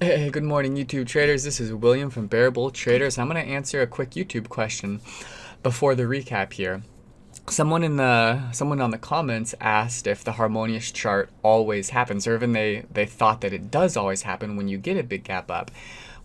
Hey, good morning, YouTube traders. This is William from Bearable Traders. I'm going to answer a quick YouTube question before the recap here. Someone on the comments asked if the harmonious chart always happens, or even they thought that it does always happen when you get a big gap up,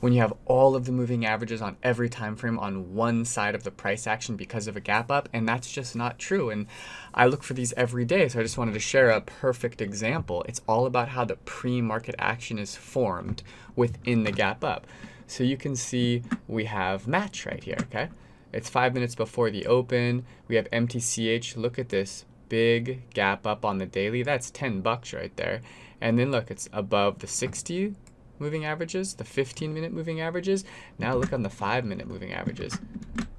when you have all of the moving averages on every time frame on one side of the price action because of a gap up, and that's just not true. And I look for these every day, so I just wanted to share a perfect example. It's all about how the pre-market action is formed within the gap up. So you can see we have match right here, okay? It's 5 minutes before the open. We have MTCH. Look at this big gap up on the daily. That's $10 right there. And then look, it's above the 60 moving averages, the 15-minute moving averages. Now look on the 5-minute moving averages.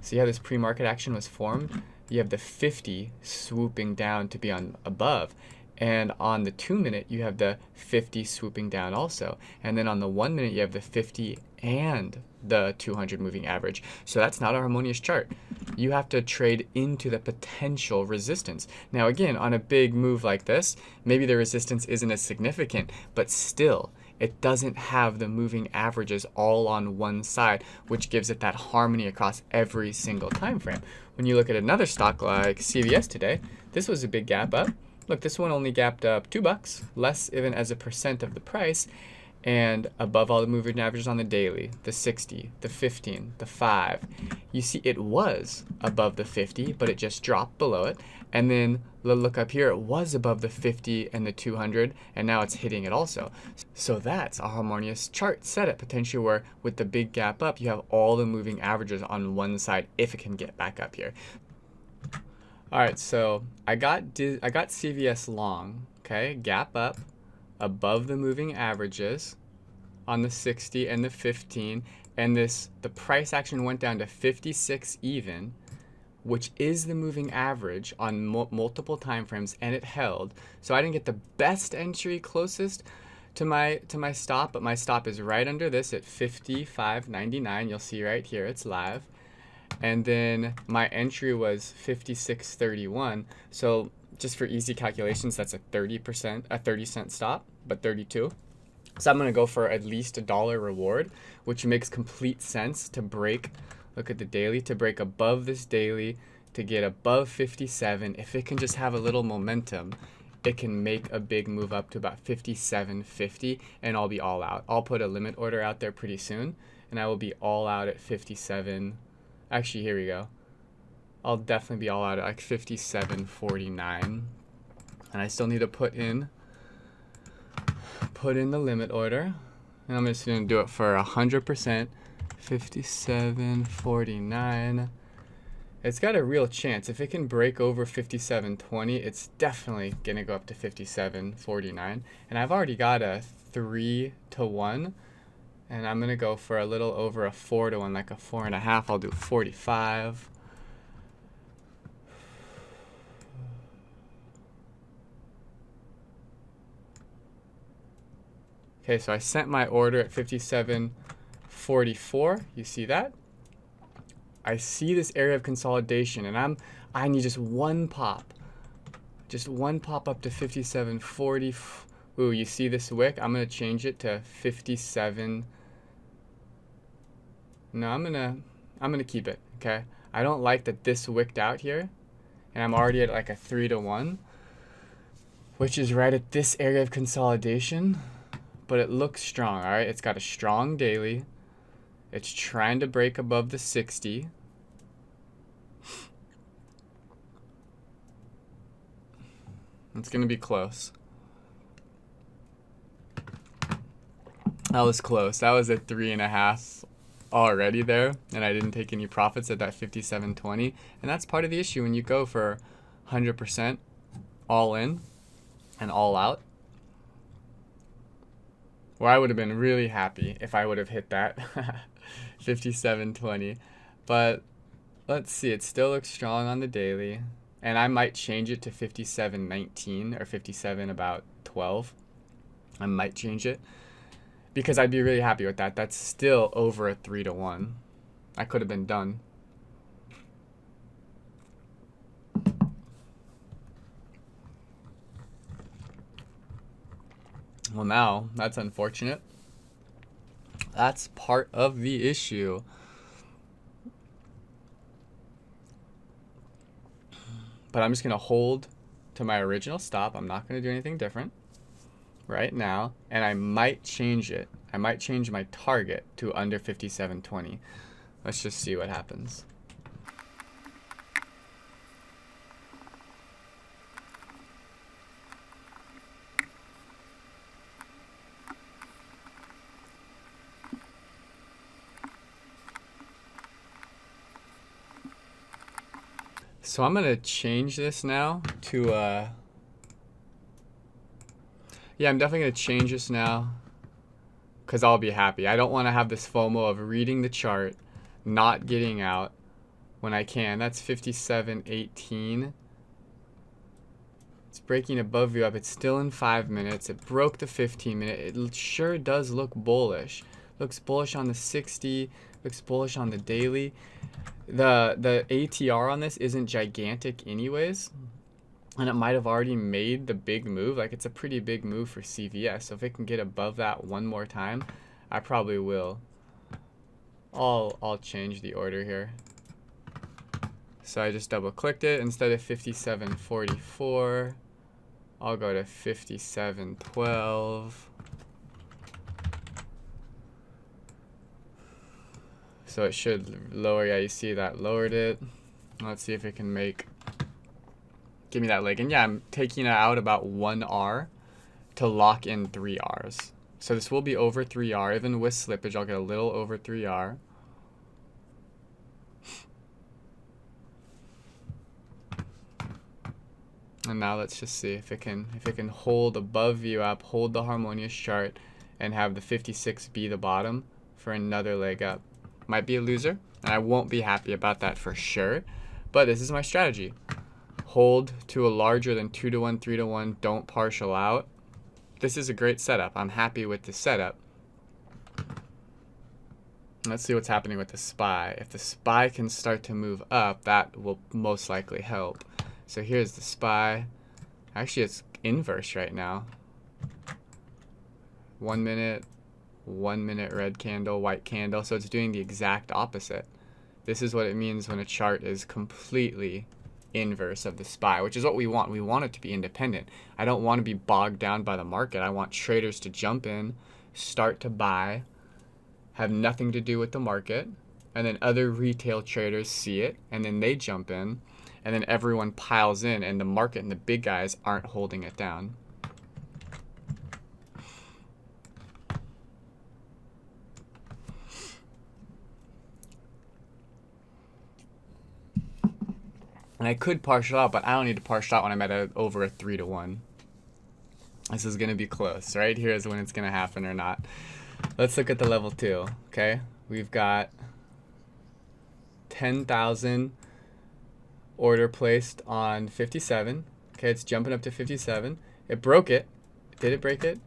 See how this pre-market action was formed? You have the 50 swooping down to be on above. And on the 2-minute, you have the 50 swooping down also. And then on the 1-minute, you have the 50 and the 200 moving average. So that's not a harmonious chart. You have to trade into the potential resistance. Now again, on a big move like this, maybe the resistance isn't as significant, but still, it doesn't have the moving averages all on one side, which gives it that harmony across every single time frame. When you look at another stock like CVS today, this was a big gap up. Look, this one only gapped up $2, less even as a percent of the price, and above all the moving averages on the daily, the 60, the 15, the 5. You see it was above the 50, but it just dropped below it. And then look up here, it was above the 50 and the 200, and now it's hitting it also. So that's a harmonious chart setup, potentially where with the big gap up, you have all the moving averages on one side if it can get back up here. All right, so I got CVS long, okay, gap up above the moving averages on the 60 and the 15, and the price action went down to 56 even, which is the moving average on multiple time frames, and it held. So I didn't get the best entry closest to my stop, but my stop is right under this at 55.99. You'll see right here, it's live. And then my entry was 56.31. So just for easy calculations, that's a 30-cent stop, but 32. So I'm going to go for at least $1 reward, which makes complete sense to break. Look at the daily, to break above this daily, to get above 57. If it can just have a little momentum, it can make a big move up to about 57.50, and I'll be all out. I'll put a limit order out there pretty soon, and I will be all out at 57. Actually, here we go. I'll definitely be all out at like 57.49, and I still need to put in the limit order, and I'm just gonna do it for 100%. 57.49. It's got a real chance. If it can break over 57.20, it's definitely gonna go up to 57.49. And I've already got a 3-to-1, and I'm gonna go for a little over a 4-to-1, like a 4.5. I'll do 45. Okay, so I sent my order at 57.44. You see that? I see this area of consolidation, and I need just one pop. Just one pop up to 57.40. Ooh, you see this wick? I'm gonna change it to 57. No, I'm gonna keep it, okay? I don't like that this wicked out here, and I'm already at like a 3-to-1, which is right at this area of consolidation. But it looks strong, all right? It's got a strong daily. It's trying to break above the 60. It's gonna be close. That was close. That was a 3.5 already there, and I didn't take any profits at that 57.20. And that's part of the issue when you go for 100% all in and all out. Where I would have been really happy if I would have hit that 57.20. But let's see, it still looks strong on the daily. And I might change it to 57.19 or 57.12. I might change it because I'd be really happy with that. That's still over a 3-to-1. I could have been done. Well, now that's unfortunate. That's part of the issue. But I'm just going to hold to my original stop. I'm not going to do anything different right now. And I might change it. I might change my target to under 57.20. Let's just see what happens. So I'm going to change this now to, yeah, I'm definitely going to change this now because I'll be happy. I don't want to have this FOMO of reading the chart, not getting out when I can. That's 57.18. It's breaking above view up. It's still in 5 minutes. It broke the 15 minute. It sure does look bullish. Looks bullish on the 60. Looks bullish on the daily. The ATR on this isn't gigantic anyways, and it might have already made the big move. Like, it's a pretty big move for CVS, so if it can get above that one more time, I probably will. I'll change the order here. So I just double clicked it. Instead of 57.44, I'll go to 57.12. So it should lower. Yeah, you see that lowered it. Let's see if it can give me that leg. And yeah, I'm taking it out about 1 R to lock in 3 Rs. So this will be over 3 R. Even with slippage, I'll get a little over 3 R. And now let's just see if it can hold above view up, hold the Harmonious chart, and have the 56 be the bottom for another leg up. Might be a loser, and I won't be happy about that for sure, but this is my strategy. Hold to a larger than 2-to-1, 3-to-1, don't partial out. This is a great setup. I'm happy with the setup. Let's see what's happening with the SPY. If the SPY can start to move up, that will most likely help. So here's the SPY. Actually, it's inverse right now. 1 minute. 1 minute red candle, white candle, so it's doing the exact opposite. This is what it means when a chart is completely inverse of the SPY, which is what we want. We want it to be independent. I don't want to be bogged down by the market. I want traders to jump in, start to buy, have nothing to do with the market, and then other retail traders see it, and then they jump in, and then everyone piles in, and the market and the big guys aren't holding it down. And I could partial out, but I don't need to partial out when I'm at over a 3-to-1. This is going to be close. Right here is when it's going to happen or not. Let's look at the level 2. Okay, we've got 10,000 order placed on 57. Okay, it's jumping up to 57. It broke it. Did it break it?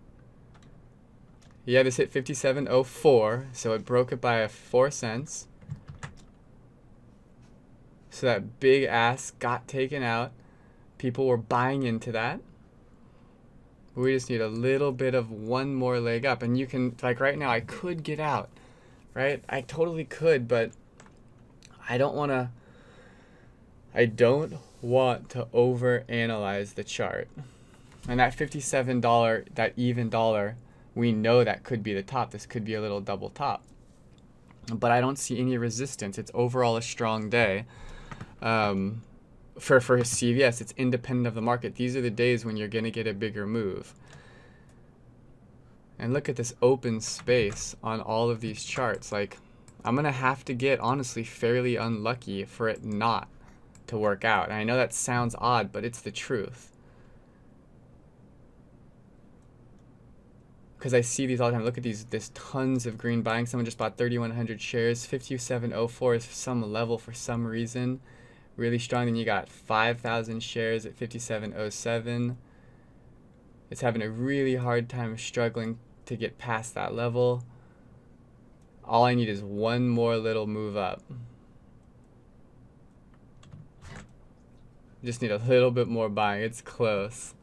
Yeah, this hit 57.04, so it broke it by 4 cents. So that big ass got taken out. People were buying into that. We just need a little bit of one more leg up. And you can, like right now, I could get out, right? I totally could, but I don't want to overanalyze the chart. And that $57, that even dollar, we know that could be the top. This could be a little double top. But I don't see any resistance. It's overall a strong day. For CVS, it's independent of the market. These are the days when you're going to get a bigger move. And look at this open space on all of these charts. Like, I'm going to have to get, honestly, fairly unlucky for it not to work out. And I know that sounds odd, but it's the truth. Because I see these all the time. Look at these, there's tons of green buying. Someone just bought 3,100 shares. 57.04 is some level for some reason. Really strong. Then you got 5,000 shares at 57.07. It's having a really hard time struggling to get past that level. All I need is one more little move up. Just need a little bit more buying. It's close.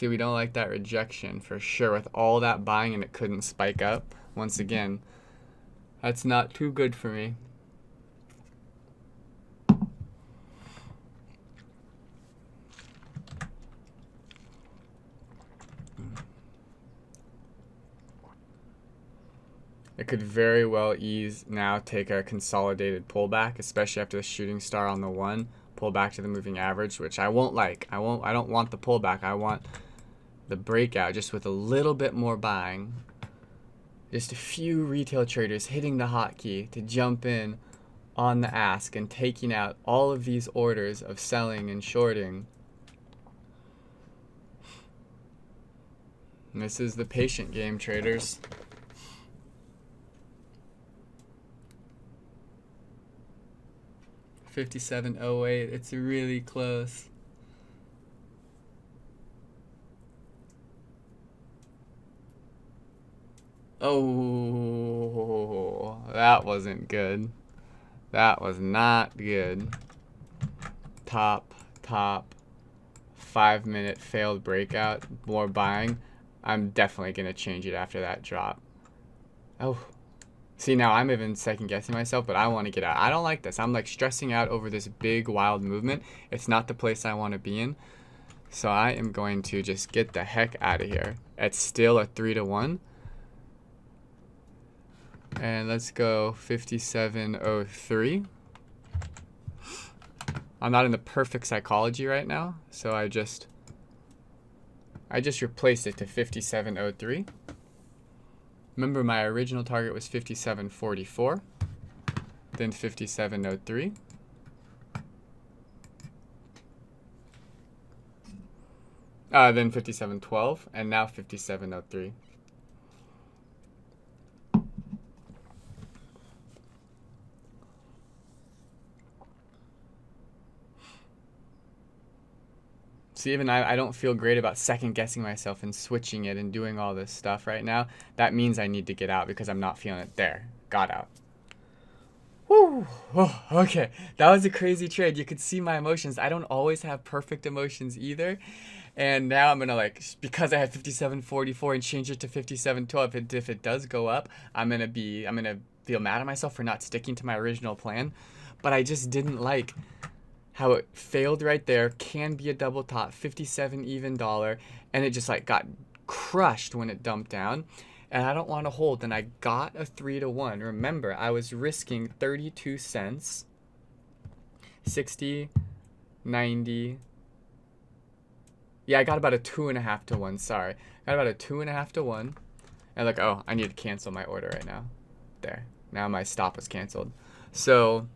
See, we don't like that rejection for sure. With all that buying and it couldn't spike up. Once again, that's not too good for me. It could very well take a consolidated pullback, especially after the shooting star on the 1, pull back to the moving average, which I won't like. I don't want the pullback. I want the breakout just with a little bit more buying. Just a few retail traders hitting the hotkey to jump in on the ask and taking out all of these orders of selling and shorting. And this is the patient game, traders. $57.08. It's really close. Oh, that wasn't good. That was not good. Top, 5-minute failed breakout. More buying. I'm definitely going to change it after that drop. Oh. See, now I'm even second guessing myself, but I want to get out. I don't like this. I'm like stressing out over this big wild movement. It's not the place I want to be in. So I am going to just get the heck out of here. It's still a 3-to-1. And let's go 57.03. I'm not in the perfect psychology right now, so I just replaced it to 57.03. Remember, my original target was 57.44, then 57.03. Then 57.12, and now 57.03. See, even I don't feel great about second guessing myself and switching it and doing all this stuff right now. That means I need to get out because I'm not feeling it. There, got out. Woo! Oh, okay, that was a crazy trade. You could see my emotions. I don't always have perfect emotions either. And now I'm gonna because I had 57.44 and change it to 57.12. If it does go up, I'm gonna feel mad at myself for not sticking to my original plan. But I just didn't like how it failed right there. Can be a double top, 57 even dollar, and it just got crushed when it dumped down. And I don't want to hold, and I got a 3-to-1. Remember, I was risking 32 cents, 60, 90. Yeah, I got about a 2.5-to-1. Sorry, got about a 2.5-to-1. And oh, I need to cancel my order right now. There, now my stop was canceled. So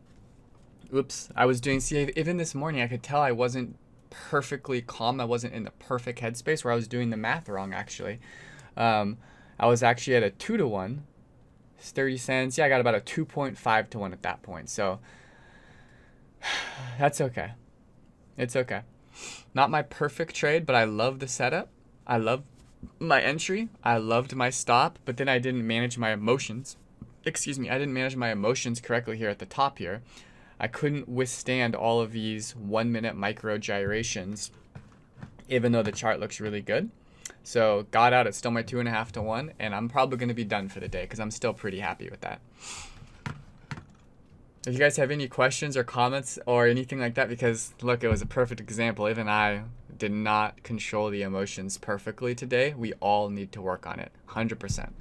oops, I was doing, see, even this morning I could tell I wasn't perfectly calm. I wasn't in the perfect headspace where I was doing the math wrong, actually. I was actually at a 2-to-1. It's 30 cents. Yeah, I got about a 2.5-to-1 at that point. So that's okay. It's okay. Not my perfect trade, but I love the setup. I love my entry. I loved my stop, but then I didn't manage my emotions. Excuse me, I didn't manage my emotions correctly here at the top here. I couldn't withstand all of these 1-minute micro gyrations, even though the chart looks really good. So got out. It's still my 2.5-to-1, and I'm probably going to be done for the day because I'm still pretty happy with that. If you guys have any questions or comments or anything like that, because look, it was a perfect example. Even I did not control the emotions perfectly today. We all need to work on it, 100%.